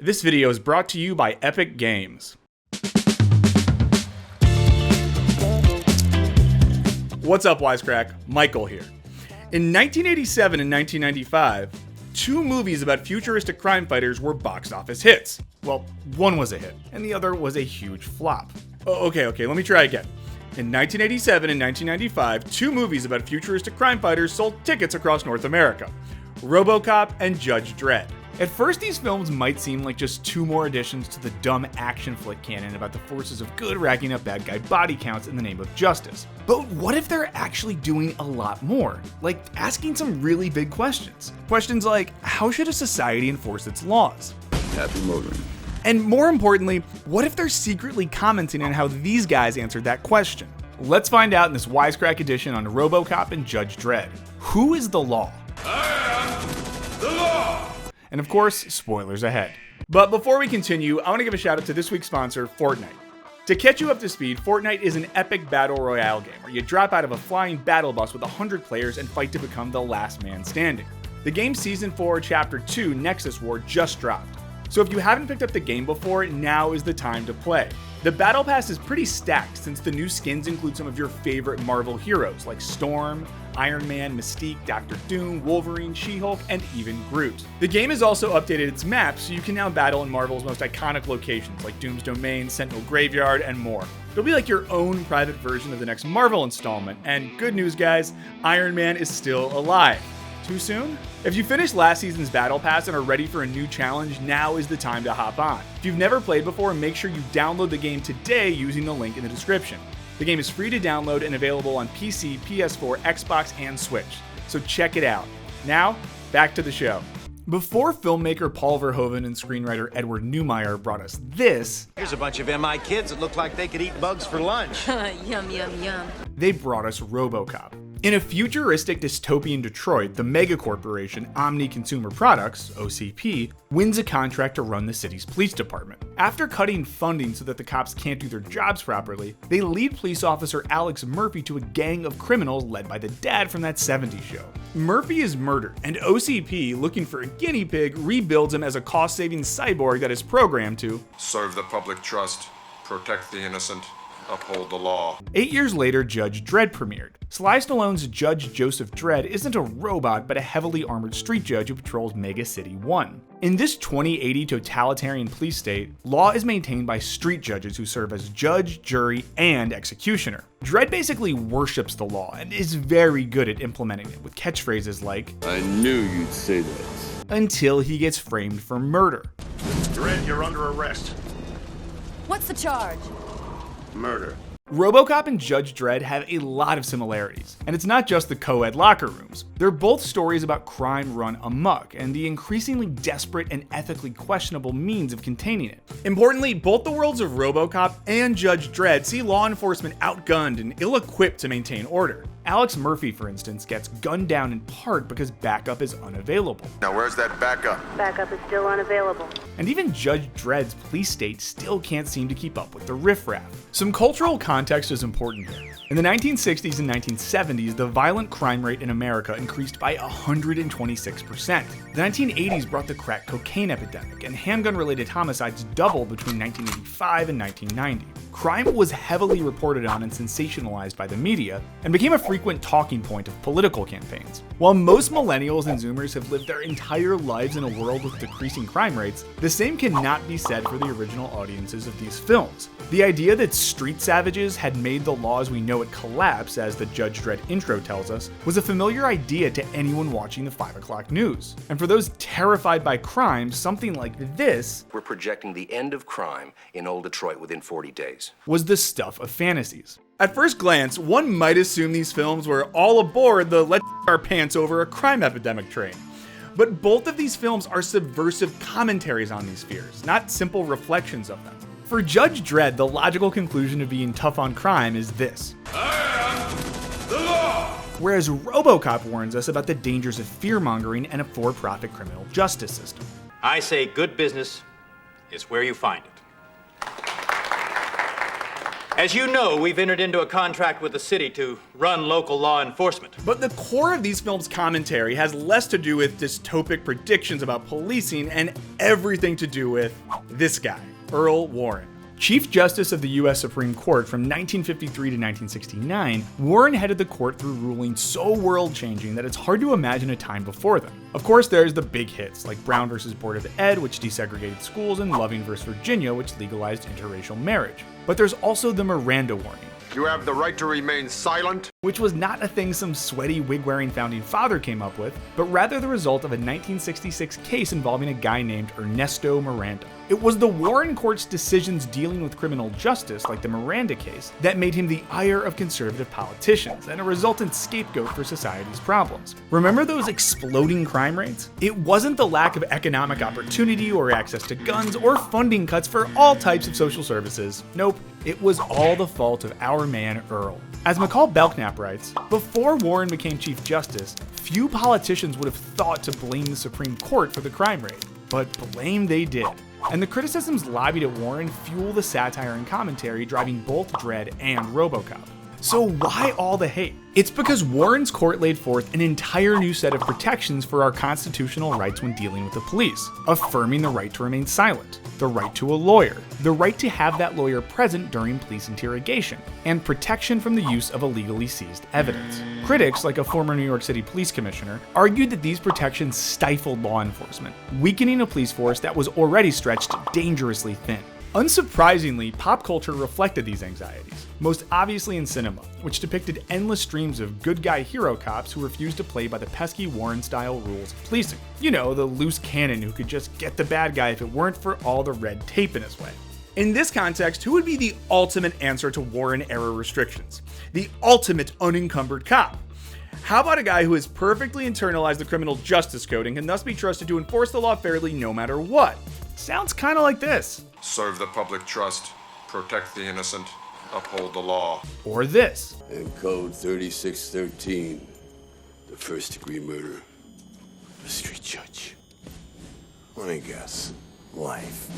This video is brought to you by Epic Games. What's up, Wisecrack? Michael here. In 1987 and 1995, two movies about futuristic crime fighters were box office hits. Well, one was a hit, and the other was a huge flop. Okay, let me try again. In 1987 and 1995, two movies about futuristic crime fighters sold tickets across North America: Robocop and Judge Dredd. At first, these films might seem like just two more additions to the dumb action flick canon about the forces of good racking up bad guy body counts in the name of justice. But what if they're actually doing a lot more? Like asking some really big questions. Questions like, how should a society enforce its laws? Happy motoring. And more importantly, what if they're secretly commenting on how these guys answered that question? Let's find out in this Wisecrack Edition on Robocop and Judge Dredd. Who is the law? I am the law! And of course, spoilers ahead. But before we continue, I want to give a shout out to this week's sponsor, Fortnite. To catch you up to speed, Fortnite is an epic battle royale game where you drop out of a flying battle bus with 100 players and fight to become the last man standing. The game's Season 4, Chapter 2, Nexus War just dropped. So if you haven't picked up the game before, now is the time to play. The battle pass is pretty stacked since the new skins include some of your favorite Marvel heroes like Storm, Iron Man, Mystique, Doctor Doom, Wolverine, She-Hulk, and even Groot. The game has also updated its maps so you can now battle in Marvel's most iconic locations like Doom's Domain, Sentinel Graveyard, and more. It'll be like your own private version of the next Marvel installment, and good news guys, Iron Man is still alive. Too soon? If you finished last season's Battle Pass and are ready for a new challenge, now is the time to hop on. If you've never played before, make sure you download the game today using the link in the description. The game is free to download and available on PC, PS4, Xbox, and Switch, so check it out. Now, back to the show. Before filmmaker Paul Verhoeven and screenwriter Edward Neumeier brought us this, here's a bunch of MI kids that look like they could eat bugs for lunch. Yum, yum, yum. they brought us Robocop. In a futuristic dystopian Detroit, the megacorporation Omnia Consumer Products, OCP, wins a contract to run the city's police department. After cutting funding so that the cops can't do their jobs properly, they lead police officer Alex Murphy to a gang of criminals led by the dad from that 70s show. Murphy is murdered, and OCP, looking for a guinea pig, rebuilds him as a cost-saving cyborg that is programmed to serve the public trust, protect the innocent, uphold the law. 8 years later, Judge Dredd premiered. Sly Stallone's Judge Joseph Dredd isn't a robot, but a heavily armored street judge who patrols Mega City 1. In this 2080 totalitarian police state, law is maintained by street judges who serve as judge, jury, and executioner. Dredd basically worships the law and is very good at implementing it with catchphrases like, I knew you'd say that. until he gets framed for murder. Dredd, you're under arrest. What's the charge? Murder. Robocop and Judge Dredd have a lot of similarities, and it's not just the co-ed locker rooms. They're both stories about crime run amok and the increasingly desperate and ethically questionable means of containing it. Importantly, both the worlds of Robocop and Judge Dredd see law enforcement outgunned and ill-equipped to maintain order. Alex Murphy, for instance, gets gunned down in part because backup is unavailable. Now where's that backup? Backup is still unavailable. And even Judge Dredd's police state still can't seem to keep up with the riffraff. Some cultural context is important here. In the 1960s and 1970s, the violent crime rate in America increased by 126%. The 1980s brought the crack cocaine epidemic, and handgun-related homicides doubled between 1985 and 1990. Crime was heavily reported on and sensationalized by the media, and became a frequent talking point of political campaigns. While most millennials and Zoomers have lived their entire lives in a world with decreasing crime rates, the same cannot be said for the original audiences of these films. The idea that street savages had made the laws we know it collapse, as the Judge Dredd intro tells us, was a familiar idea to anyone watching the 5 o'clock news. And for those terrified by crime, something like this, We're projecting the end of crime in old Detroit within 40 days. was the stuff of fantasies. At first glance, one might assume these films were all aboard the let's our pants over a crime epidemic train. But both of these films are subversive commentaries on these fears, not simple reflections of them. For Judge Dredd, the logical conclusion of being tough on crime is this: I am the law! Whereas Robocop warns us about the dangers of fear-mongering and a for-profit criminal justice system. I say good business is where you find it. As you know, we've entered into a contract with the city to run local law enforcement. But the core of these films' commentary has less to do with dystopic predictions about policing and everything to do with this guy, Earl Warren. Chief Justice of the U.S. Supreme Court from 1953 to 1969, Warren headed the court through rulings so world-changing that it's hard to imagine a time before them. Of course, there's the big hits, like Brown v. Board of Ed, which desegregated schools, and Loving v. Virginia, which legalized interracial marriage. But there's also the Miranda warning. You have the right to remain silent. Which was not a thing some sweaty wig-wearing founding father came up with, but rather the result of a 1966 case involving a guy named Ernesto Miranda. It was the Warren Court's decisions dealing with criminal justice, like the Miranda case, that made him the ire of conservative politicians and a resultant scapegoat for society's problems. Remember those exploding crime rates? It wasn't the lack of economic opportunity or access to guns or funding cuts for all types of social services. Nope, it was all the fault of our man Earl. As McCall Belknap writes, before Warren became Chief Justice, few politicians would have thought to blame the Supreme Court for the crime rate, but blame they did. And the criticisms lobbied at Warren fuel the satire and commentary driving both Dredd and Robocop. So why all the hate? It's because Warren's court laid forth an entire new set of protections for our constitutional rights when dealing with the police, affirming the right to remain silent, the right to a lawyer, the right to have that lawyer present during police interrogation, and protection from the use of illegally seized evidence. Critics, like a former New York City police commissioner, argued that these protections stifled law enforcement, weakening a police force that was already stretched dangerously thin. Unsurprisingly, pop culture reflected these anxieties, most obviously in cinema, which depicted endless streams of good guy hero cops who refused to play by the pesky Warren-style rules of policing. You know, the loose cannon who could just get the bad guy if it weren't for all the red tape in his way. In this context, who would be the ultimate answer to Warren-era restrictions? The ultimate unencumbered cop? How about a guy who has perfectly internalized the criminal justice code and can thus be trusted to enforce the law fairly no matter what? Sounds kind of like this. Serve the public trust, protect the innocent, uphold the law. Or this. And code 3613, the first degree murder. A street judge. Let me guess. Life.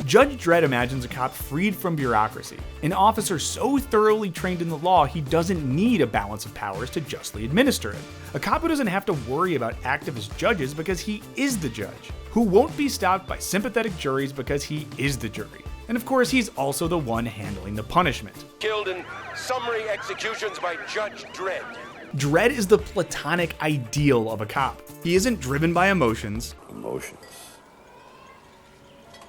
Judge Dredd imagines a cop freed from bureaucracy, an officer so thoroughly trained in the law he doesn't need a balance of powers to justly administer it. A cop who doesn't have to worry about activist judges because he is the judge, who won't be stopped by sympathetic juries because he is the jury. And of course, he's also the one handling the punishment. Killed in summary executions by Judge Dredd. Dredd is the platonic ideal of a cop. He isn't driven by emotions. Emotions.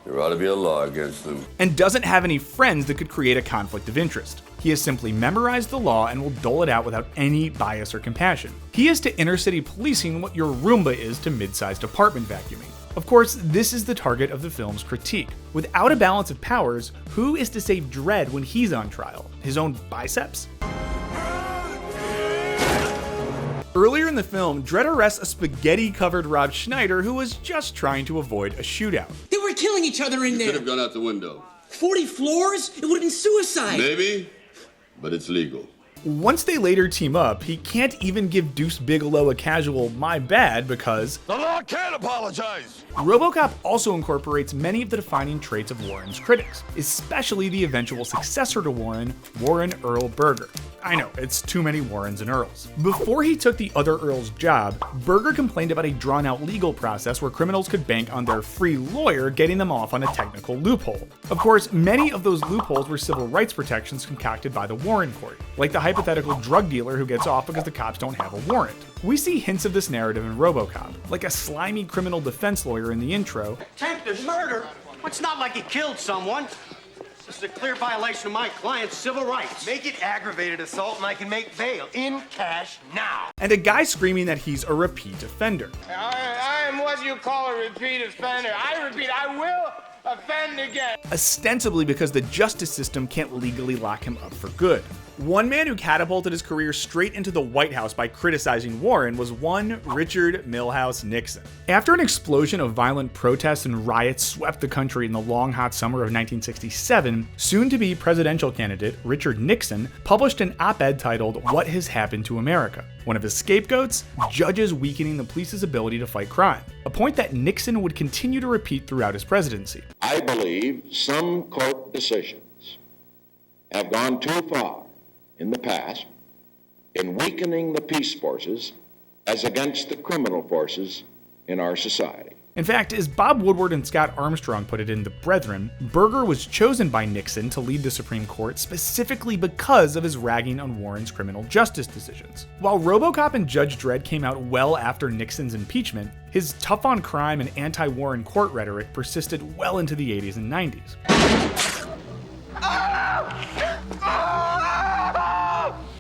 There ought to be a law against them. And doesn't have any friends that could create a conflict of interest. He has simply memorized the law and will dole it out without any bias or compassion. He is to inner city policing what your Roomba is to mid-sized apartment vacuuming. Of course, this is the target of the film's critique. Without a balance of powers, who is to save Dredd when he's on trial? His own biceps? Earlier in the film, Dredd arrests a spaghetti-covered Rob Schneider who was just trying to avoid a shootout. They were killing each other in there. Could have gone out the window. 40 floors? It would have been suicide. Maybe, but it's legal. Once they later team up, he can't even give Deuce Bigelow a casual "my bad" because The law can't apologize! Robocop also incorporates many of the defining traits of Warren's critics, especially the eventual successor to Warren, Warren Earl Burger. I know, it's too many Warrens and Earls. Before he took the other Earl's job, Burger complained about a drawn-out legal process where criminals could bank on their free lawyer getting them off on a technical loophole. Of course, many of those loopholes were civil rights protections concocted by the Warren Court, like the hypothetical drug dealer who gets off because the cops don't have a warrant. We see hints of this narrative in Robocop, like a slimy criminal defense lawyer in the intro. Attempted murder? It's not like he killed someone. This is a clear violation of my client's civil rights. Make it aggravated assault and I can make bail in cash now. And a guy screaming that he's a repeat offender. I am what you call a repeat offender. I repeat, I will offend again. Ostensibly because the justice system can't legally lock him up for good. One man who catapulted his career straight into the White House by criticizing Warren was one Richard Milhous Nixon. After an explosion of violent protests and riots swept the country in the long hot summer of 1967, soon-to-be presidential candidate Richard Nixon published an op-ed titled "What Has Happened to America?" One of his scapegoats, judges weakening the police's ability to fight crime, a point that Nixon would continue to repeat throughout his presidency. I believe some court decisions have gone too far in the past in weakening the peace forces as against the criminal forces in our society. In fact, as Bob Woodward and Scott Armstrong put it in The Brethren, Berger was chosen by Nixon to lead the Supreme Court specifically because of his ragging on Warren's criminal justice decisions. While Robocop and Judge Dredd came out well after Nixon's impeachment, his tough on crime and anti-war in court rhetoric persisted well into the 80s and 90s.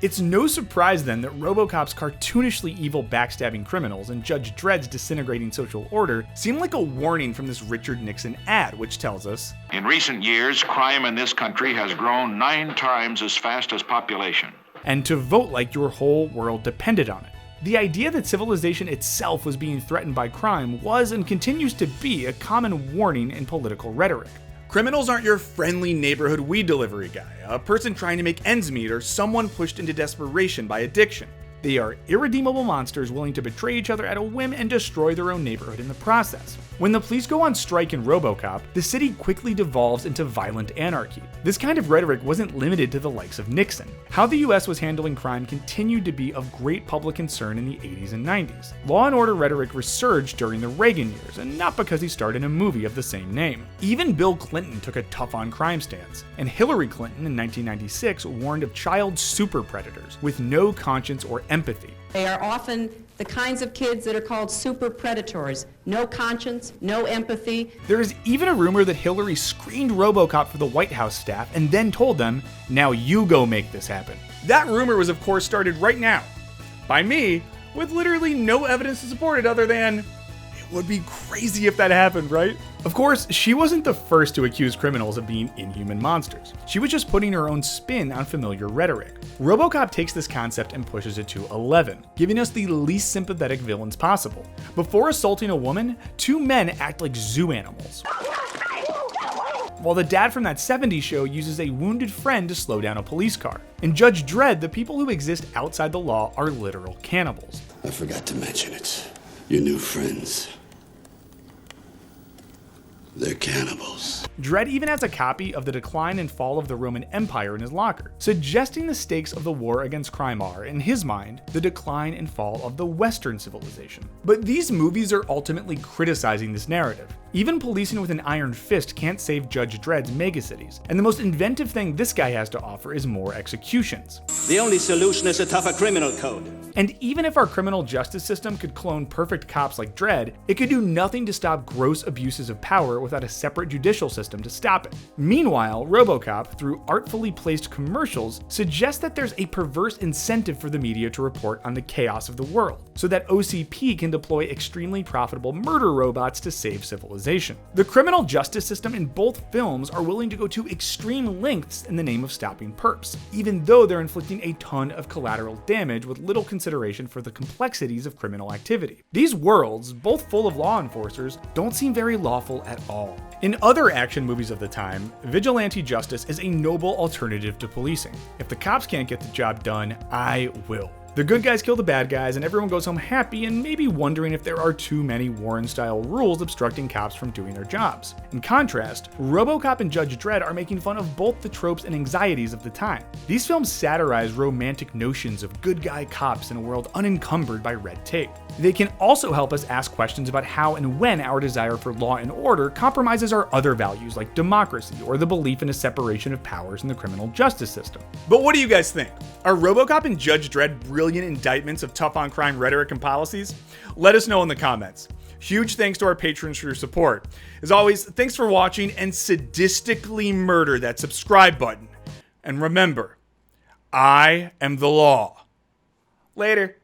It's no surprise then that Robocop's cartoonishly evil backstabbing criminals and Judge Dredd's disintegrating social order seem like a warning from this Richard Nixon ad, which tells us, "In recent years, crime in this country has grown 9 times as fast as population." And to vote like your whole world depended on it. The idea that civilization itself was being threatened by crime was and continues to be a common warning in political rhetoric. Criminals aren't your friendly neighborhood weed delivery guy, a person trying to make ends meet, or someone pushed into desperation by addiction. They are irredeemable monsters willing to betray each other at a whim and destroy their own neighborhood in the process. When the police go on strike in Robocop, the city quickly devolves into violent anarchy. This kind of rhetoric wasn't limited to the likes of Nixon. How the US was handling crime continued to be of great public concern in the 80s and 90s. Law and order rhetoric resurged during the Reagan years, and not because he starred in a movie of the same name. Even Bill Clinton took a tough on crime stance, and Hillary Clinton in 1996 warned of child super predators with no conscience or empathy. They are often the kinds of kids that are called super predators. No conscience, no empathy. There is even a rumor that Hillary screened Robocop for the White House staff and then told them, "Now you go make this happen." That rumor was of course started right now by me, with literally no evidence to support it other than, it would be crazy if that happened, right? Of course, she wasn't the first to accuse criminals of being inhuman monsters. She was just putting her own spin on familiar rhetoric. Robocop takes this concept and pushes it to 11, giving us the least sympathetic villains possible. Before assaulting a woman, 2 men act like zoo animals, while the dad from that 70s show uses a wounded friend to slow down a police car. In Judge Dredd, the people who exist outside the law are literal cannibals. I forgot to mention it. Your new friends. They're cannibals. Dredd even has a copy of The Decline and Fall of the Roman Empire in his locker, suggesting the stakes of the war against crime are, in his mind, the decline and fall of the Western civilization. But these movies are ultimately criticizing this narrative. Even policing with an iron fist can't save Judge Dredd's megacities, and the most inventive thing this guy has to offer is more executions. The only solution is a tougher criminal code. And even if our criminal justice system could clone perfect cops like Dredd, it could do nothing to stop gross abuses of power without a separate judicial system to stop it. Meanwhile, Robocop, through artfully placed commercials, suggests that there's a perverse incentive for the media to report on the chaos of the world, so that OCP can deploy extremely profitable murder robots to save civilization. The criminal justice system in both films are willing to go to extreme lengths in the name of stopping perps, even though they're inflicting a ton of collateral damage with little consideration for the complexities of criminal activity. These worlds, both full of law enforcers, don't seem very lawful at all. In other action movies of the time, vigilante justice is a noble alternative to policing. If the cops can't get the job done, I will. The good guys kill the bad guys, and everyone goes home happy and maybe wondering if there are too many Warren-style rules obstructing cops from doing their jobs. In contrast, Robocop and Judge Dredd are making fun of both the tropes and anxieties of the time. These films satirize romantic notions of good guy cops in a world unencumbered by red tape. They can also help us ask questions about how and when our desire for law and order compromises our other values like democracy or the belief in a separation of powers in the criminal justice system. But what do you guys think? Are Robocop and Judge Dredd brilliant indictments of tough on crime rhetoric and policies? Let us know in the comments. Huge thanks to our patrons for your support. As always, thanks for watching, and sadistically murder that subscribe button. And remember, I am the law. Later.